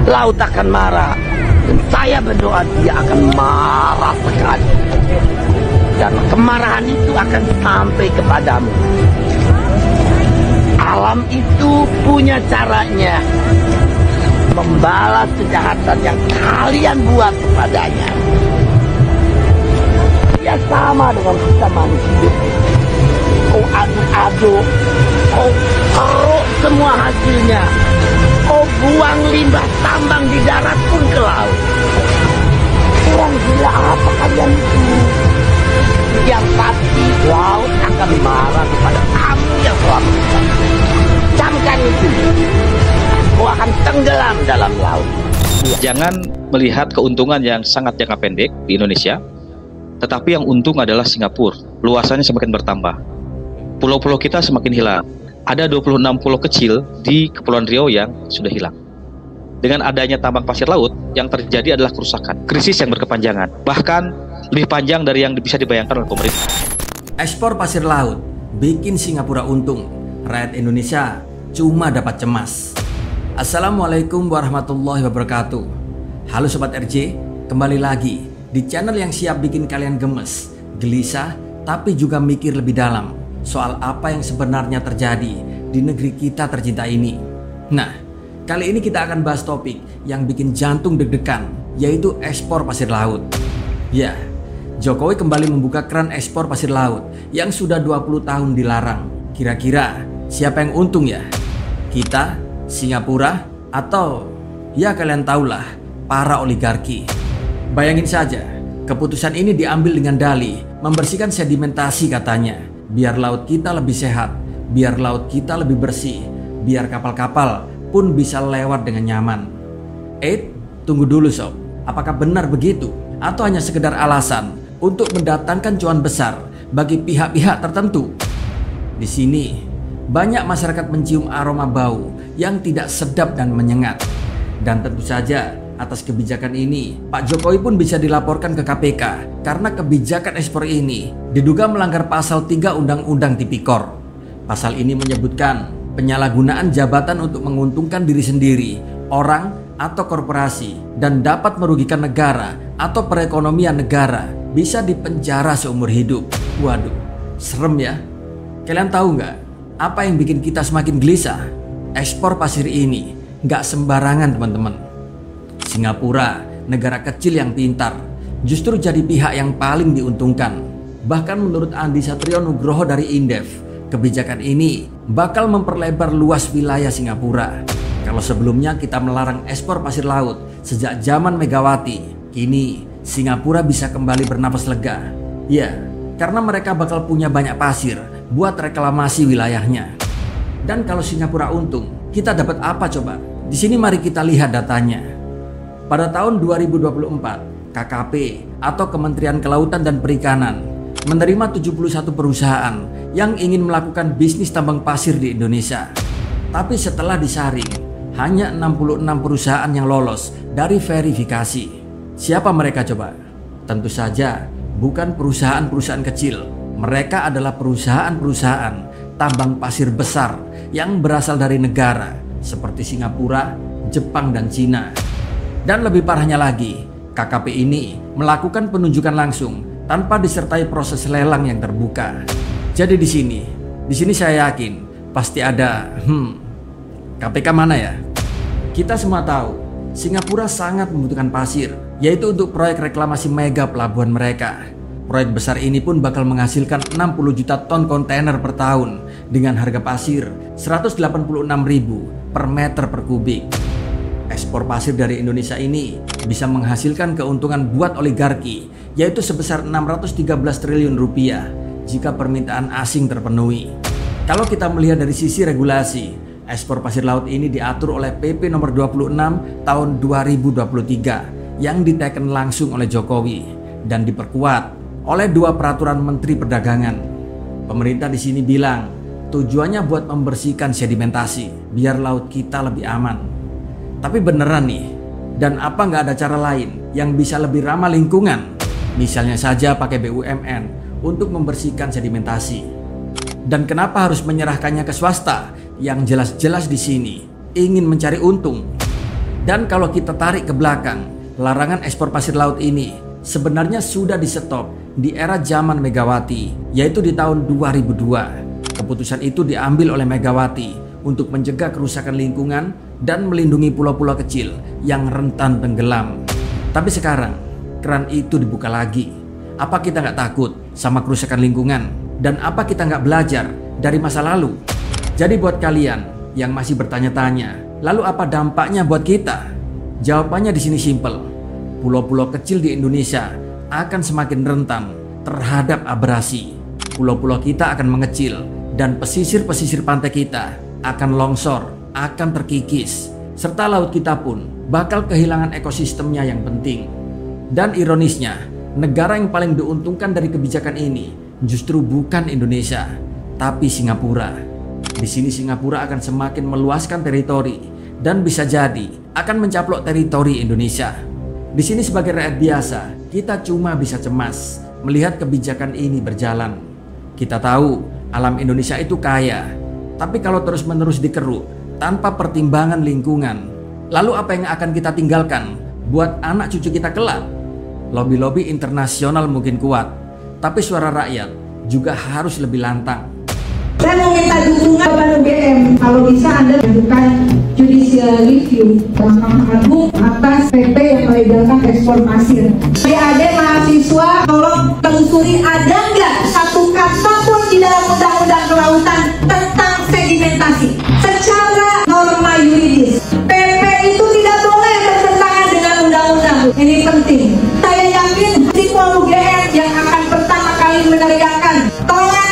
laut akan marah. Dan saya berdoa dia akan marah sekali. Dan kemarahan itu akan sampai kepadamu. Alam itu punya caranya membalas kejahatan yang kalian buat kepadanya. Ya sama dengan kita manusia. Kau aduk-aduk, kau keruk semua hasilnya. Kau buang limbah tambang di darat pun ke laut. Orang gila apa kalian itu? Yang pasti laut akan marah kepada kamu yang selalu. Camkan itu. Kau akan tenggelam dalam laut. Jangan melihat keuntungan yang sangat jangka pendek di Indonesia, tetapi yang untung adalah Singapura. Luasannya semakin bertambah. Pulau-pulau kita semakin hilang. Ada 26 pulau kecil di Kepulauan Riau yang sudah hilang. Dengan adanya tambang pasir laut, yang terjadi adalah kerusakan, krisis yang berkepanjangan, bahkan lebih panjang dari yang bisa dibayangkan oleh pemerintah. Ekspor pasir laut bikin Singapura untung. Rakyat Indonesia cuma dapat cemas. Assalamualaikum warahmatullahi wabarakatuh. Halo Sobat RJ, kembali lagi di channel yang siap bikin kalian gemes, gelisah, tapi juga mikir lebih dalam soal apa yang sebenarnya terjadi di negeri kita tercinta ini. Nah, kali ini kita akan bahas topik yang bikin jantung deg-degan, yaitu ekspor pasir laut. Ya, Jokowi kembali membuka keran ekspor pasir laut yang sudah 20 tahun dilarang. Kira-kira siapa yang untung ya? Kita, Singapura, atau ya kalian tahulah, para oligarki. Bayangin saja, keputusan ini diambil dengan dalih membersihkan sedimentasi katanya, biar laut kita lebih sehat, biar laut kita lebih bersih, biar kapal-kapal pun bisa lewat dengan nyaman. Tunggu dulu sob, apakah benar begitu? Atau hanya sekedar alasan untuk mendatangkan cuan besar bagi pihak-pihak tertentu? Di sini banyak masyarakat mencium aroma bau yang tidak sedap dan menyengat. Dan tentu saja atas kebijakan ini Pak Jokowi pun bisa dilaporkan ke KPK karena kebijakan ekspor ini diduga melanggar pasal 3 Undang-Undang Tipikor. Pasal ini menyebutkan penyalahgunaan jabatan untuk menguntungkan diri sendiri, orang atau korporasi, dan dapat merugikan negara atau perekonomian negara, bisa dipenjara seumur hidup. Waduh, serem ya. Kalian tahu nggak apa yang bikin kita semakin gelisah? Ekspor pasir ini nggak sembarangan teman-teman. Singapura, negara kecil yang pintar, justru jadi pihak yang paling diuntungkan. Bahkan menurut Andi Satrio Nugroho dari Indef, kebijakan ini bakal memperlebar luas wilayah Singapura. Kalau sebelumnya kita melarang ekspor pasir laut sejak zaman Megawati, kini Singapura bisa kembali bernapas lega. Ya, karena mereka bakal punya banyak pasir buat reklamasi wilayahnya. Dan kalau Singapura untung, kita dapat apa coba? Di sini mari kita lihat datanya. Pada tahun 2024, KKP atau Kementerian Kelautan dan Perikanan menerima 71 perusahaan yang ingin melakukan bisnis tambang pasir di Indonesia. Tapi setelah disaring, hanya 66 perusahaan yang lolos dari verifikasi. Siapa mereka coba? Tentu saja bukan perusahaan-perusahaan kecil. Mereka adalah perusahaan-perusahaan tambang pasir besar yang berasal dari negara seperti Singapura, Jepang, dan Cina. Dan lebih parahnya lagi, KKP ini melakukan penunjukan langsung tanpa disertai proses lelang yang terbuka. Jadi di sini saya yakin pasti ada KPK mana ya? Kita semua tahu Singapura sangat membutuhkan pasir, yaitu untuk proyek reklamasi mega pelabuhan mereka. Proyek besar ini pun bakal menghasilkan 60 juta ton kontainer per tahun dengan harga pasir 186.000 per meter per kubik. Ekspor pasir dari Indonesia ini bisa menghasilkan keuntungan buat oligarki, yaitu sebesar 613 triliun rupiah jika permintaan asing terpenuhi. Kalau kita melihat dari sisi regulasi, ekspor pasir laut ini diatur oleh PP nomor 26 tahun 2023 yang diteken langsung oleh Jokowi dan diperkuat oleh 2 peraturan Menteri Perdagangan. Pemerintah di sini bilang tujuannya buat membersihkan sedimentasi biar laut kita lebih aman. Tapi beneran nih, dan apa nggak ada cara lain yang bisa lebih ramah lingkungan? Misalnya saja pakai BUMN untuk membersihkan sedimentasi. Dan kenapa harus menyerahkannya ke swasta yang jelas-jelas di sini ingin mencari untung? Dan kalau kita tarik ke belakang, larangan ekspor pasir laut ini sebenarnya sudah di-stop di era zaman Megawati, yaitu di tahun 2002. Keputusan itu diambil oleh Megawati untuk mencegah kerusakan lingkungan dan melindungi pulau-pulau kecil yang rentan tenggelam. Tapi sekarang, keran itu dibuka lagi. Apa kita nggak takut sama kerusakan lingkungan? Dan apa kita nggak belajar dari masa lalu? Jadi buat kalian yang masih bertanya-tanya, lalu apa dampaknya buat kita? Jawabannya di sini simpel. Pulau-pulau kecil di Indonesia akan semakin rentan terhadap abrasi. Pulau-pulau kita akan mengecil dan pesisir-pesisir pantai kita akan longsor, akan terkikis. Serta laut kita pun bakal kehilangan ekosistemnya yang penting. Dan ironisnya, negara yang paling diuntungkan dari kebijakan ini justru bukan Indonesia, tapi Singapura. Di sini Singapura akan semakin meluaskan teritori dan bisa jadi akan mencaplok teritori Indonesia. Di sini sebagai rakyat biasa, kita cuma bisa cemas melihat kebijakan ini berjalan. Kita tahu alam Indonesia itu kaya, tapi kalau terus-menerus dikeruk tanpa pertimbangan lingkungan, lalu apa yang akan kita tinggalkan buat anak cucu kita kelak? Lobby-lobby internasional mungkin kuat, tapi suara rakyat juga harus lebih lantang. Saya mau minta dukungan kepada UGM, kalau bisa Anda lakukan judicial review Mahkamah Agung atas PP yang melegalkan ekspor pasir. Adik-adik mahasiswa, tolong telusuri ada nggak satu kata pun di dalam undang-undang kelautan tentang sedimentasi. Secara norma yuridis, PP itu tidak boleh bertentangan dengan undang-undang. Ini penting. Saya yakin siswa UGM yang akan pertama kali meneriakan tolak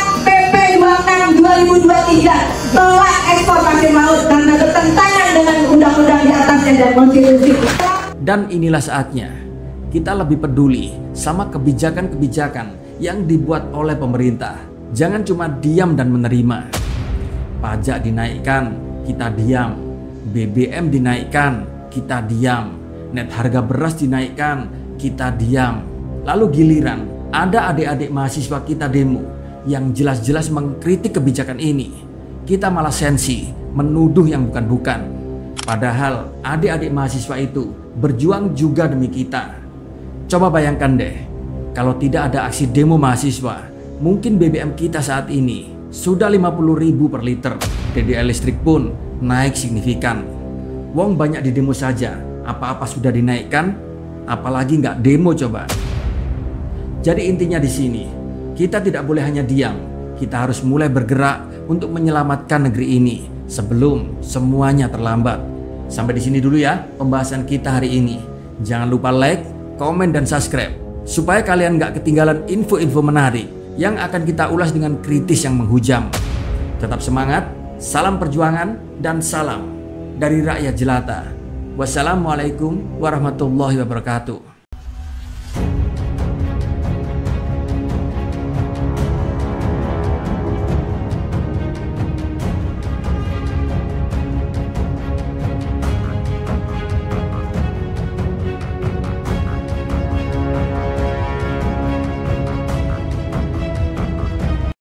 2023 tolak ekspor pasir laut karena bertentangan dengan undang-undang di atasnya dan konstitusi. Dan inilah saatnya kita lebih peduli sama kebijakan-kebijakan yang dibuat oleh pemerintah. Jangan cuma diam dan menerima. Pajak dinaikkan, kita diam. BBM dinaikkan, kita diam. Net harga beras dinaikkan, kita diam. Lalu giliran ada adik-adik mahasiswa kita demo yang jelas-jelas mengkritik kebijakan ini, kita malah sensi menuduh yang bukan-bukan. Padahal adik-adik mahasiswa itu berjuang juga demi kita. Coba bayangkan deh, kalau tidak ada aksi demo mahasiswa, mungkin BBM kita saat ini sudah 50.000 per liter. DDR listrik pun naik signifikan. Wong banyak di demo saja, apa-apa sudah dinaikkan, apalagi nggak demo coba. Jadi intinya di sini, kita tidak boleh hanya diam, kita harus mulai bergerak untuk menyelamatkan negeri ini sebelum semuanya terlambat. Sampai di sini dulu ya pembahasan kita hari ini. Jangan lupa like, komen, dan subscribe supaya kalian gak ketinggalan info-info menarik yang akan kita ulas dengan kritis yang menghujam. Tetap semangat, salam perjuangan, dan salam dari rakyat jelata. Wassalamualaikum warahmatullahi wabarakatuh.